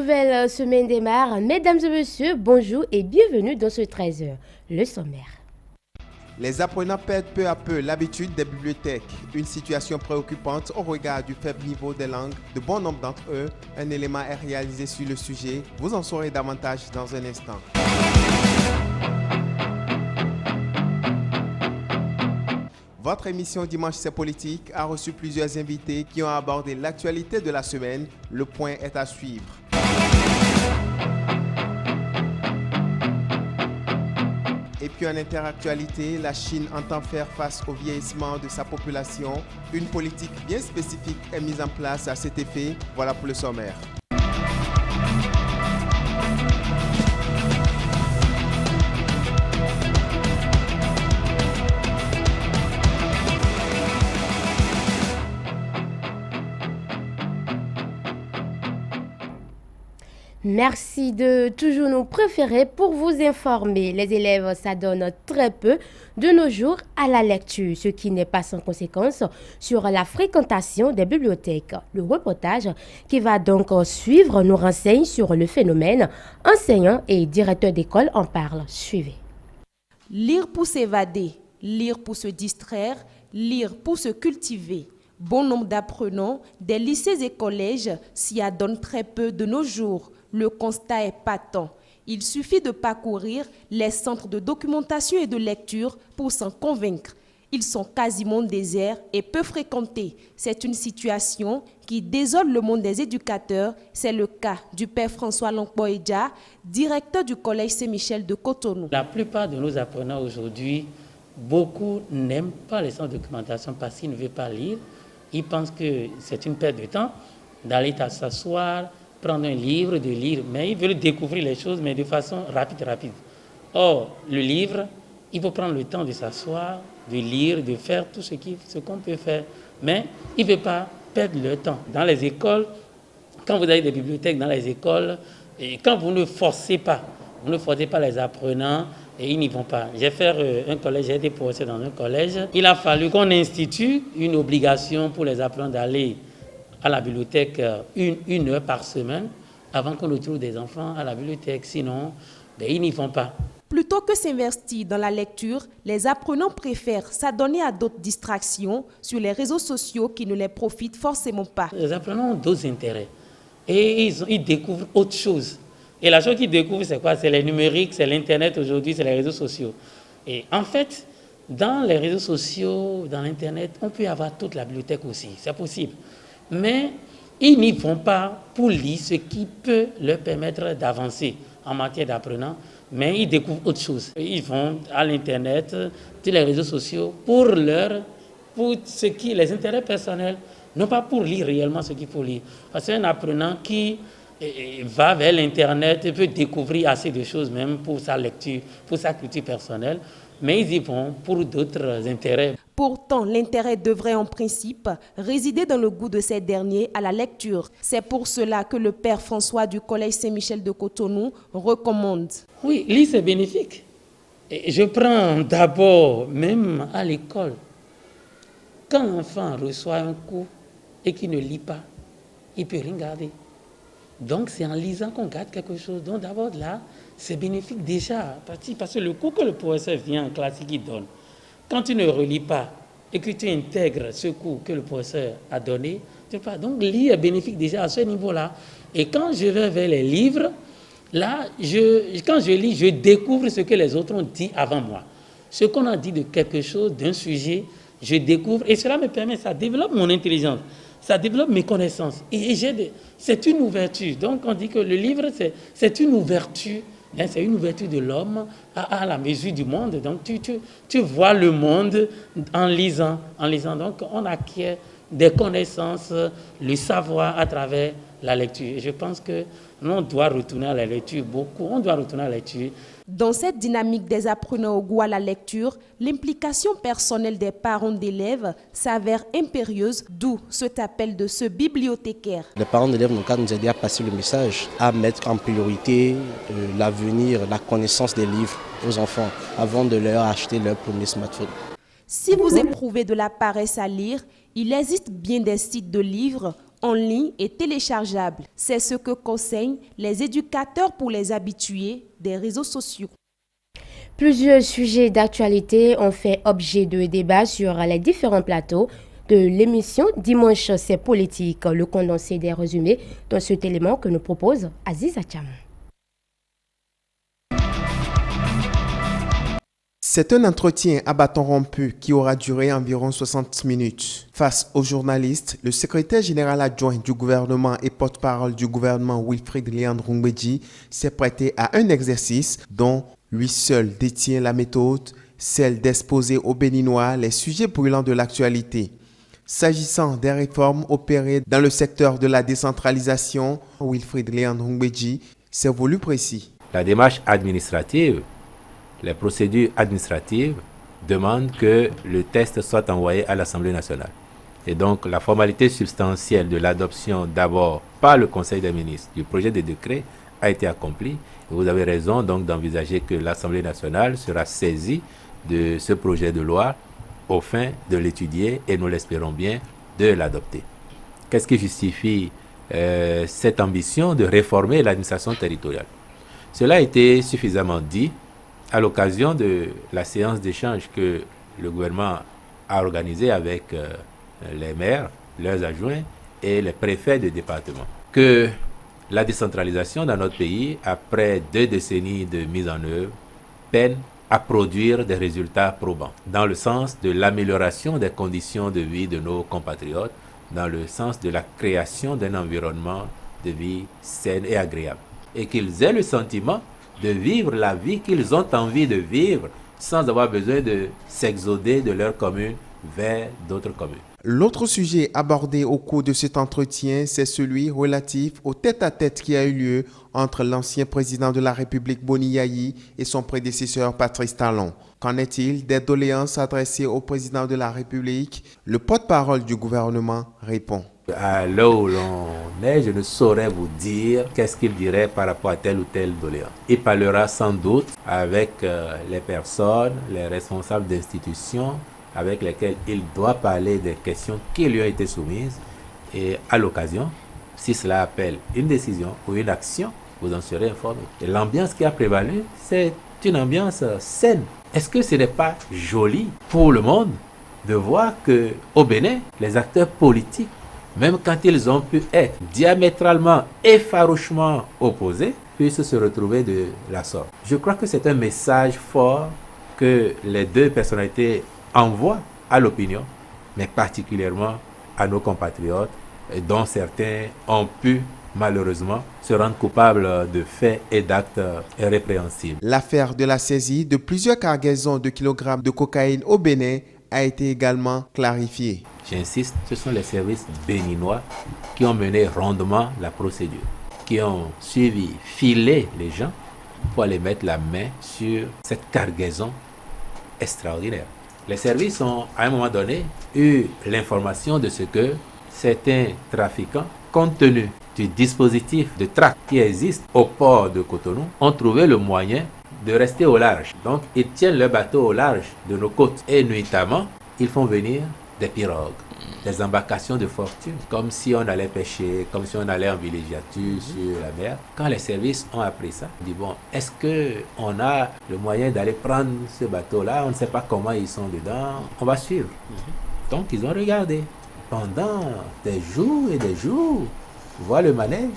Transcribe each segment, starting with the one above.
nouvelle semaine démarre. Mesdames et messieurs, bonjour et bienvenue dans ce 13h. Le sommaire. Les apprenants perdent peu à peu l'habitude des bibliothèques, une situation préoccupante au regard du faible niveau des langues de bon nombre d'entre eux. Un élément est réalisé sur le sujet. Vous en saurez davantage dans un instant. Votre émission Dimanche c'est politique a reçu plusieurs invités qui ont abordé l'actualité de la semaine. Le point est à suivre. Et puis en interactualité, la Chine entend faire face au vieillissement de sa population. Une politique bien spécifique est mise en place à cet effet. Voilà pour le sommaire. Merci de toujours nous préférer pour vous informer. Les élèves s'adonnent très peu de nos jours à la lecture, ce qui n'est pas sans conséquence sur la fréquentation des bibliothèques. Le reportage qui va donc suivre nous renseigne sur le phénomène. Enseignants et directeurs d'école en parlent. Suivez. Lire pour s'évader, lire pour se distraire, lire pour se cultiver. Bon nombre d'apprenants des lycées et collèges s'y adonnent très peu de nos jours. Le constat est patent. Il suffit de parcourir les centres de documentation et de lecture pour s'en convaincre. Ils sont quasiment déserts et peu fréquentés. C'est une situation qui désole le monde des éducateurs. C'est le cas du père François Lankboedja, directeur du collège Saint-Michel de Cotonou. La plupart de nos apprenants aujourd'hui, beaucoup n'aiment pas les centres de documentation parce qu'ils ne veulent pas lire. Ils pensent que c'est une perte de temps d'aller s'asseoir, prendre un livre, de lire, mais ils veulent découvrir les choses, mais de façon rapide. Or, le livre, il faut prendre le temps de s'asseoir, de lire, de faire tout ce qu'on peut faire, mais il ne veut pas perdre le temps. Dans les écoles, quand vous avez des bibliothèques dans les écoles, et quand vous ne forcez pas les apprenants, et ils n'y vont pas. J'ai fait un collège, j'ai été professeur dans un collège. Il a fallu qu'on institue une obligation pour les apprenants d'aller à la bibliothèque une heure par semaine avant qu'on retrouve des enfants à la bibliothèque. Sinon, ils n'y vont pas. Plutôt que s'investir dans la lecture, les apprenants préfèrent s'adonner à d'autres distractions sur les réseaux sociaux qui ne les profitent forcément pas. Les apprenants ont d'autres intérêts et ils découvrent autre chose. Et la chose qu'ils découvrent, c'est quoi? C'est les numériques, c'est l'Internet aujourd'hui, c'est les réseaux sociaux. Et en fait, dans les réseaux sociaux, dans l'Internet, on peut avoir toute la bibliothèque aussi, c'est possible. Mais ils n'y vont pas pour lire ce qui peut leur permettre d'avancer en matière d'apprenant, mais ils découvrent autre chose. Ils vont à l'Internet, sur les réseaux sociaux, pour ce qui les intérêts personnels, non pas pour lire réellement ce qu'il faut lire. Parce qu'un apprenant qui va vers l'Internet peut découvrir assez de choses même pour sa lecture, pour sa culture personnelle, mais ils y vont pour d'autres intérêts. Pourtant, l'intérêt devrait en principe résider dans le goût de ces derniers à la lecture. C'est pour cela que le père François du collège Saint-Michel de Cotonou recommande. Oui, lire c'est bénéfique. Et je prends d'abord, même à l'école, quand un enfant reçoit un cours et qu'il ne lit pas, il ne peut rien garder. Donc, c'est en lisant qu'on garde quelque chose. Donc, d'abord, là, c'est bénéfique déjà. Parce que le cours que le professeur vient en classe et qu'il donne, quand tu ne relis pas et que tu intègres ce cours que le professeur a donné, tu ne peux pas. Donc, lire est bénéfique déjà à ce niveau-là. Et quand je vais vers les livres, là, quand je lis, je découvre ce que les autres ont dit avant moi. Ce qu'on a dit de quelque chose, d'un sujet, je découvre. Et cela me permet, ça développe mon intelligence. Ça développe mes connaissances. Et c'est une ouverture. Donc, on dit que le livre, c'est une ouverture. C'est une ouverture de l'homme à la mesure du monde. Donc, tu vois le monde en lisant. Donc, on acquiert des connaissances, le savoir à travers la lecture. Et je pense que on doit retourner à la lecture beaucoup. On doit retourner à la lecture. Dans cette dynamique des apprenants au goût à la lecture, l'implication personnelle des parents d'élèves s'avère impérieuse, d'où cet appel de ce bibliothécaire. Les parents d'élèves n'ont qu'à nous aider à passer le message, à mettre en priorité l'avenir, la connaissance des livres aux enfants avant de leur acheter leur premier smartphone. Si vous éprouvez de la paresse à lire, il existe bien des sites de livres en ligne et téléchargeable. C'est ce que conseillent les éducateurs pour les habitués des réseaux sociaux. Plusieurs sujets d'actualité ont fait objet de débats sur les différents plateaux de l'émission Dimanche c'est politique, le condensé des résumés dans cet élément que nous propose Aziz Acham. C'est un entretien à bâton rompu qui aura duré environ 60 minutes. Face aux journalistes, le secrétaire général adjoint du gouvernement et porte-parole du gouvernement Wilfried Léandre Ngbeji s'est prêté à un exercice dont lui seul détient la méthode, celle d'exposer aux Béninois les sujets brûlants de l'actualité. S'agissant des réformes opérées dans le secteur de la décentralisation, Wilfried Léandre Ngbeji s'est voulu précis. La démarche administrative, les procédures administratives demandent que le texte soit envoyé à l'Assemblée nationale. Et donc la formalité substantielle de l'adoption d'abord par le Conseil des ministres du projet de décret a été accomplie. Et vous avez raison donc d'envisager que l'Assemblée nationale sera saisie de ce projet de loi au fin de l'étudier et nous l'espérons bien de l'adopter. Qu'est-ce qui justifie cette ambition de réformer l'administration territoriale? Cela a été suffisamment dit à l'occasion de la séance d'échange que le gouvernement a organisée avec les maires, leurs adjoints et les préfets de département. Que la décentralisation dans notre pays, après 2 décennies de mise en œuvre, peine à produire des résultats probants, dans le sens de l'amélioration des conditions de vie de nos compatriotes, dans le sens de la création d'un environnement de vie sain et agréable. Et qu'ils aient le sentiment de vivre la vie qu'ils ont envie de vivre sans avoir besoin de s'exoder de leur commune vers d'autres communes. L'autre sujet abordé au cours de cet entretien, c'est celui relatif au tête-à-tête qui a eu lieu entre l'ancien président de la République Boni Yayi et son prédécesseur Patrice Talon. Qu'en est-il des doléances adressées au président de la République? Le porte-parole du gouvernement répond. À l'heure où l'on est, je ne saurais vous dire qu'est-ce qu'il dirait par rapport à telle ou telle doléance. Il parlera sans doute avec les personnes, les responsables d'institutions avec lesquels il doit parler des questions qui lui ont été soumises. Et à l'occasion, si cela appelle une décision ou une action, vous en serez informé. Et l'ambiance qui a prévalu, c'est une ambiance saine. Est-ce que ce n'est pas joli pour le monde de voir qu'au Bénin, les acteurs politiques, même quand ils ont pu être diamétralement et farouchement opposés, puissent se retrouver de la sorte? Je crois que c'est un message fort que les deux personnalités envoient à l'opinion, mais particulièrement à nos compatriotes, dont certains ont pu malheureusement se rendre coupables de faits et d'actes répréhensibles. L'affaire de la saisie de plusieurs cargaisons de kilogrammes de cocaïne au Bénin a été également clarifiée. J'insiste, ce sont les services béninois qui ont mené rondement la procédure, qui ont suivi, filé les gens pour aller mettre la main sur cette cargaison extraordinaire. Les services ont, à un moment donné, eu l'information de ce que certains trafiquants, compte tenu du dispositif de traque qui existe au port de Cotonou, ont trouvé le moyen de rester au large. Donc, ils tiennent le bateau au large de nos côtes. Et nuitamment, ils font venir des pirogues, des embarcations de fortune, comme si on allait pêcher, comme si on allait en villégiature sur la mer. Quand les services ont appris ça, on dit bon, est-ce qu'on a le moyen d'aller prendre ce bateau-là? On ne sait pas comment ils sont dedans, on va suivre. Donc ils ont regardé pendant des jours et des jours, voir le manège,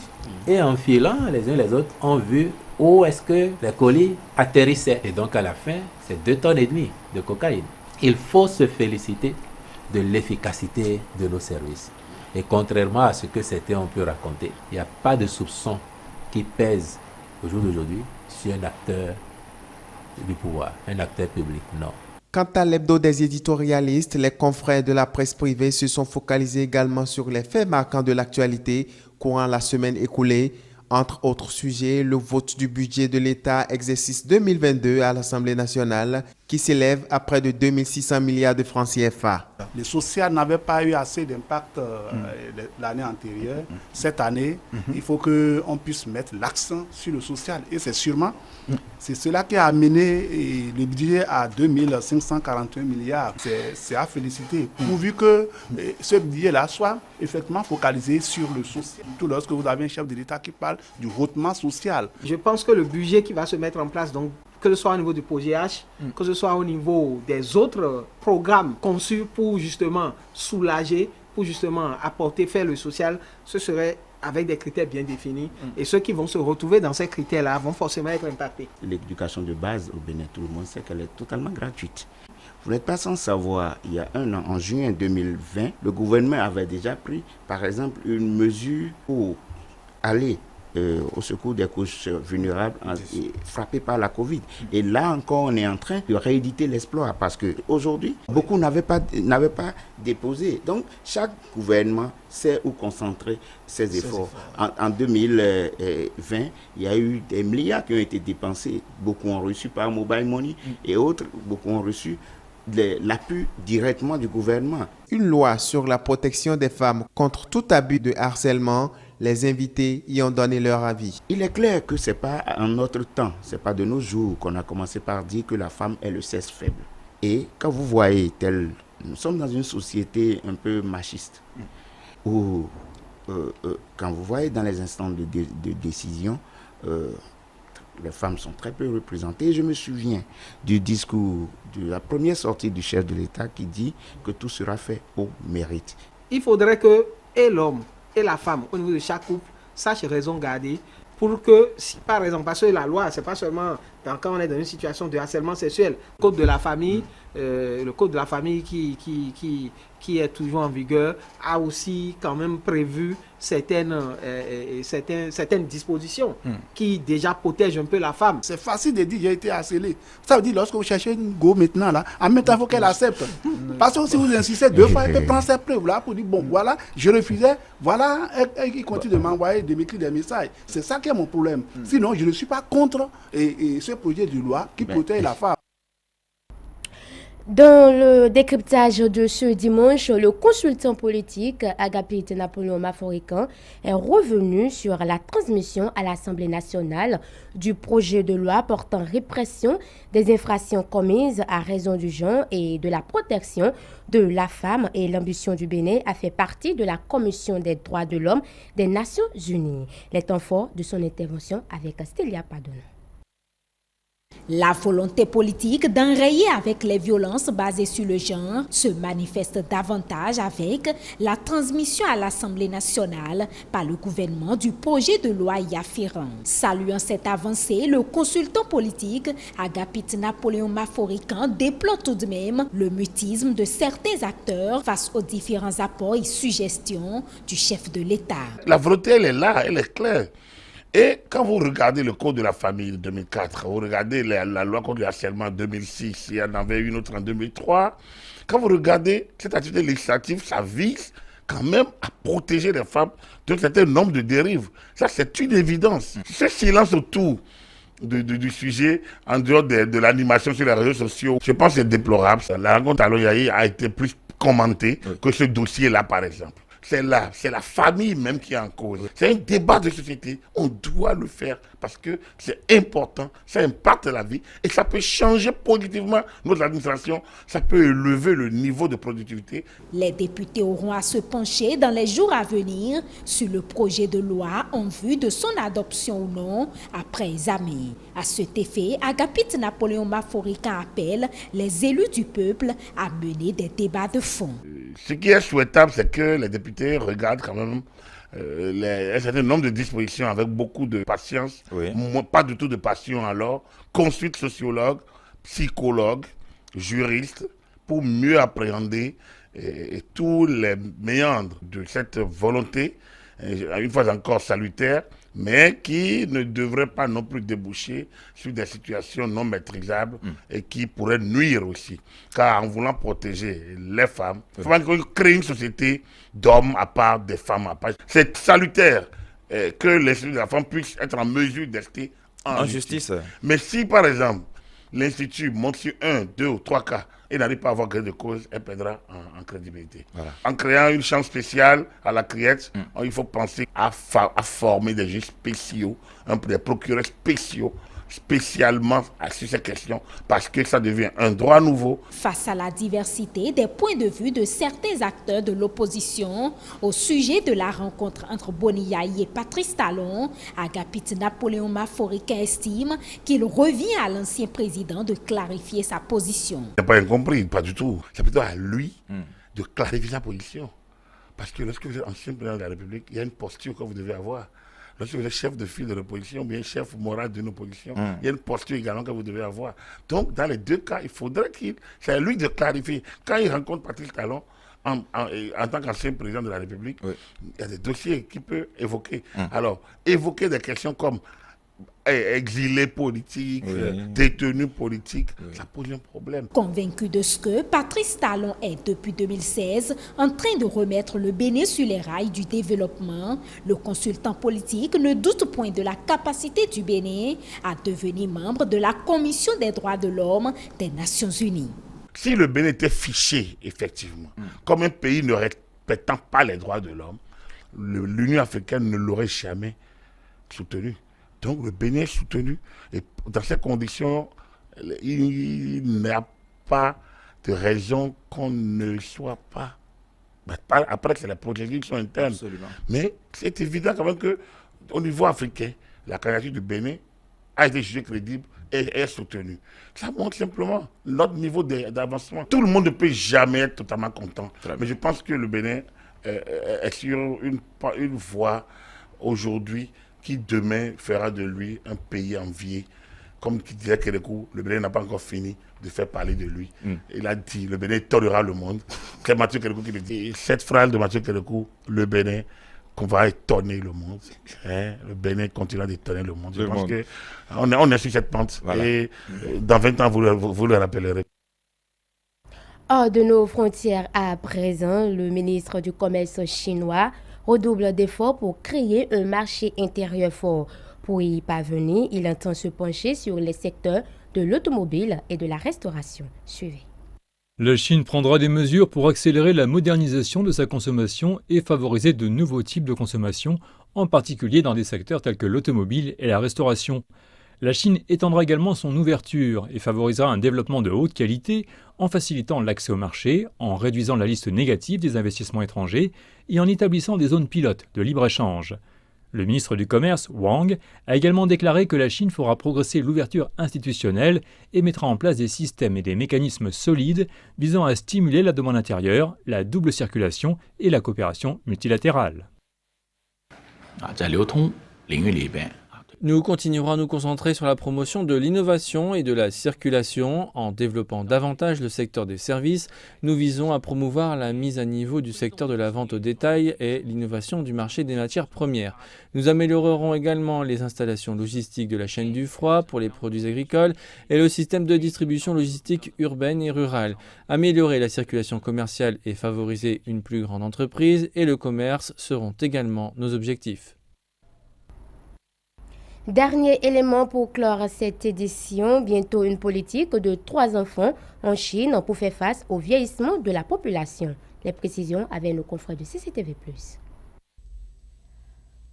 et en filant, les uns les autres ont vu où est-ce que les colis atterrissaient. Et donc à la fin, c'est 2,5 tonnes de cocaïne. Il faut se féliciter de l'efficacité de nos services. Et contrairement à ce que certains ont pu raconter, il n'y a pas de soupçon qui pèse au jour d'aujourd'hui sur un acteur du pouvoir, un acteur public, non. Quant à l'hebdo des éditorialistes, les confrères de la presse privée se sont focalisés également sur les faits marquants de l'actualité courant la semaine écoulée. Entre autres sujets, le vote du budget de l'État exercice 2022 à l'Assemblée nationale qui s'élève à près de 2600 milliards de francs CFA. Le social n'avait pas eu assez d'impact l'année antérieure. Cette année, il faut qu'on puisse mettre l'accent sur le social. Et c'est sûrement C'est cela qui a amené le budget à 2541 milliards. C'est à féliciter, pourvu que ce budget-là soit effectivement focalisé sur le social. Tout lorsque vous avez un chef de l'État qui parle du hautement social. Je pense que le budget qui va se mettre en place, donc, que ce soit au niveau du POGH, que ce soit au niveau des autres programmes conçus pour justement soulager, pour justement apporter, faire le social, ce serait avec des critères bien définis. Et ceux qui vont se retrouver dans ces critères-là vont forcément être impactés. L'éducation de base au Bénin, tout le monde sait qu'elle est totalement gratuite. Vous n'êtes pas sans savoir, il y a un an, en juin 2020, le gouvernement avait déjà pris, par exemple, une mesure pour aller au secours des couches vulnérables frappées par la Covid. Et là encore, on est en train de rééditer l'exploit parce qu'aujourd'hui, beaucoup n'avaient pas déposé. Donc, chaque gouvernement sait où concentrer ses efforts. En 2020, il y a eu des milliards qui ont été dépensés. Beaucoup ont reçu par Mobile Money et autres, beaucoup ont reçu l'appui directement du gouvernement. Une loi sur la protection des femmes contre tout abus de harcèlement. Les invités y ont donné leur avis. Il est clair que ce n'est pas en notre temps, ce n'est pas de nos jours qu'on a commencé par dire que la femme est le sexe faible. Et quand vous voyez nous sommes dans une société un peu machiste, où quand vous voyez dans les instants de décision, les femmes sont très peu représentées. Je me souviens du discours, de la première sortie du chef de l'État qui dit que tout sera fait au mérite. Il faudrait que et l'homme et la femme, au niveau de chaque couple, sachent raison garder pour que, si par exemple, parce que la loi, c'est pas seulement quand on est dans une situation de harcèlement sexuel, le code de la famille, qui est toujours en vigueur, a aussi quand même prévu certaines dispositions qui déjà protègent un peu la femme. C'est facile de dire j'ai été harcelé. Ça veut dire lorsque vous cherchez une go maintenant, là, en même temps, il faut qu'elle accepte. Parce que si vous insistez 2 fois, elle peut prendre ses preuves là pour dire bon, voilà, je refusais, voilà, elle continue de m'envoyer, de m'écrire des messages. C'est ça qui est mon problème. Sinon, je ne suis pas contre ce projet de loi qui protège la femme. Dans le décryptage de ce dimanche, le consultant politique Agapit Napoléon Maforican est revenu sur la transmission à l'Assemblée nationale du projet de loi portant répression des infractions commises à raison du genre et de la protection de la femme, et l'ambition du Bénin a fait partie de la Commission des droits de l'homme des Nations Unies. Les temps forts de son intervention avec Stélia Padon. La volonté politique d'enrayer avec les violences basées sur le genre se manifeste davantage avec la transmission à l'Assemblée nationale par le gouvernement du projet de loi y afférent. Saluant cette avancée, le consultant politique Agapit Napoléon Maforican déplore tout de même le mutisme de certains acteurs face aux différents apports et suggestions du chef de l'État. La volonté, elle est là, elle est claire. Et quand vous regardez le Code de la famille de 2004, vous regardez la loi contre le harcèlement en 2006, il y en avait une autre en 2003, quand vous regardez cette activité législative, ça vise quand même à protéger les femmes d'un certain nombre de dérives. Ça, c'est une évidence. Ce silence autour du sujet, en dehors de l'animation sur les réseaux sociaux, je pense que c'est déplorable. La rencontre à l'OIAI a été plus commentée que ce dossier-là, par exemple. C'est là, c'est la famille même qui est en cause. C'est un débat de société. On doit le faire parce que c'est important, ça impacte la vie et ça peut changer positivement notre administration. Ça peut élever le niveau de productivité. Les députés auront à se pencher dans les jours à venir sur le projet de loi en vue de son adoption ou non après examen. À cet effet, Agapit Napoléon Maforican appelle les élus du peuple à mener des débats de fond. Ce qui est souhaitable, c'est que les députés regardent quand même un certain nombre de dispositions avec beaucoup de patience, pas du tout de passion alors, consulte sociologue, psychologue, juriste, pour mieux appréhender tous les méandres de cette volonté, une fois encore salutaire, mais qui ne devrait pas non plus déboucher sur des situations non maîtrisables et qui pourraient nuire aussi. Car en voulant protéger les femmes, il faut créer une société d'hommes à part, des femmes à part. C'est salutaire que l'Institut de la femme puisse être en mesure d'être en justice. Mais si, par exemple, l'Institut monte sur 1, 2 ou 3 cas et n'arrive pas à avoir gain de cause, elle perdra en crédibilité. Voilà. En créant une chambre spéciale à la criette, il faut penser à former des juges spéciaux, des procureurs spéciaux spécialement sur ces questions parce que ça devient un droit nouveau. Face à la diversité des points de vue de certains acteurs de l'opposition au sujet de la rencontre entre Boni Yayi et Patrice Talon, Agapit Napoléon Maforicain estime qu'il revient à l'ancien président de clarifier sa position. Il n'a pas incompris, pas du tout. C'est plutôt à lui de clarifier sa position. Parce que lorsque vous êtes ancien président de la République, il y a une posture que vous devez avoir. Lorsque vous êtes chef de file de l'opposition, ou bien chef moral d'une opposition, il y a une posture également que vous devez avoir. Donc, dans les deux cas, il faudrait c'est à lui de clarifier. Quand il rencontre Patrice Talon, en tant qu'ancien président de la République, il y a des dossiers qu'il peut évoquer. Alors, évoquer des questions comme exilés politiques, détenus politiques, ça pose un problème. Convaincu de ce que Patrice Talon est depuis 2016 en train de remettre le Bénin sur les rails du développement, le consultant politique ne doute point de la capacité du Bénin à devenir membre de la Commission des droits de l'homme des Nations Unies. Si le Bénin était fiché, effectivement, comme un pays ne respectant pas les droits de l'homme, l'Union africaine ne l'aurait jamais soutenu. Donc le Bénin est soutenu et dans ces conditions, il n'y a pas de raison qu'on ne soit pas. Après, c'est la procédure qui sont internes. Absolument. Mais c'est évident quand même qu'au niveau africain, la candidature du Bénin a été jugée crédible et est soutenue. Ça montre simplement notre niveau d'avancement. Tout le monde ne peut jamais être totalement content. Mais je pense que le Bénin est sur une voie aujourd'hui qui demain fera de lui un pays envié. Comme disait Kérékou, le Bénin n'a pas encore fini de faire parler de lui. Il a dit, le Bénin tordera le monde. C'est Mathieu Kérékou qui le dit. Cette phrase de Mathieu Kérékou, le Bénin, qu'on va étonner le monde. Le Bénin continuera d'étonner le monde. Je pense qu'on est sur cette pente. Voilà. Et dans 20 ans, vous le rappellerez. Hors de nos frontières à présent, le ministre du Commerce chinois redouble d'efforts pour créer un marché intérieur fort. Pour y parvenir, il entend se pencher sur les secteurs de l'automobile et de la restauration. Suivez. La Chine prendra des mesures pour accélérer la modernisation de sa consommation et favoriser de nouveaux types de consommation, en particulier dans des secteurs tels que l'automobile et la restauration. La Chine étendra également son ouverture et favorisera un développement de haute qualité en facilitant l'accès au marché, en réduisant la liste négative des investissements étrangers et en établissant des zones pilotes de libre-échange. Le ministre du Commerce, Wang, a également déclaré que la Chine fera progresser l'ouverture institutionnelle et mettra en place des systèmes et des mécanismes solides visant à stimuler la demande intérieure, la double circulation et la coopération multilatérale. Nous continuerons à nous concentrer sur la promotion de l'innovation et de la circulation en développant davantage le secteur des services. Nous visons à promouvoir la mise à niveau du secteur de la vente au détail et l'innovation du marché des matières premières. Nous améliorerons également les installations logistiques de la chaîne du froid pour les produits agricoles et le système de distribution logistique urbaine et rurale. Améliorer la circulation commerciale et favoriser une plus grande entreprise et le commerce seront également nos objectifs. Dernier élément pour clore cette édition, bientôt une politique de 3 enfants en Chine pour faire face au vieillissement de la population. Les précisions avec nos confrères de CCTV+.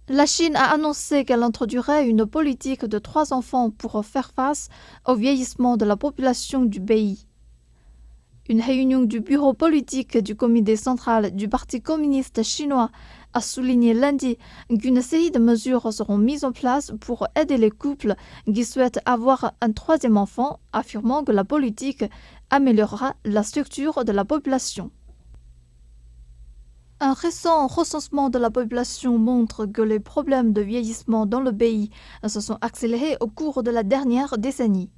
La Chine a annoncé qu'elle introduirait une politique de 3 enfants pour faire face au vieillissement de la population du pays. Une réunion du bureau politique du comité central du Parti communiste chinois a souligné lundi qu'une série de mesures seront mises en place pour aider les couples qui souhaitent avoir un 3e enfant, affirmant que la politique améliorera la structure de la population. Un récent recensement de la population montre que les problèmes de vieillissement dans le pays se sont accélérés au cours de la dernière décennie.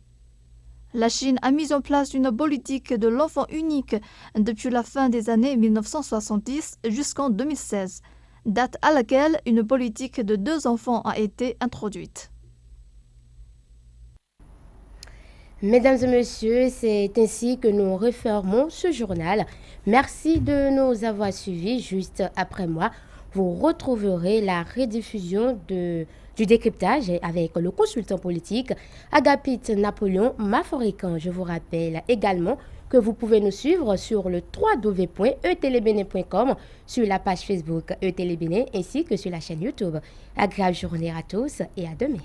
La Chine a mis en place une politique de l'enfant unique depuis la fin des années 1970 jusqu'en 2016, date à laquelle une politique de 2 enfants a été introduite. Mesdames et messieurs, c'est ainsi que nous refermons ce journal. Merci de nous avoir suivis. Juste après moi, vous retrouverez la rediffusion du décryptage avec le consultant politique Agapit Napoléon Maforicain. Je vous rappelle également que vous pouvez nous suivre sur le www.etelebene.com, sur la page Facebook Etelebene ainsi que sur la chaîne YouTube. Agréable journée à tous et à demain.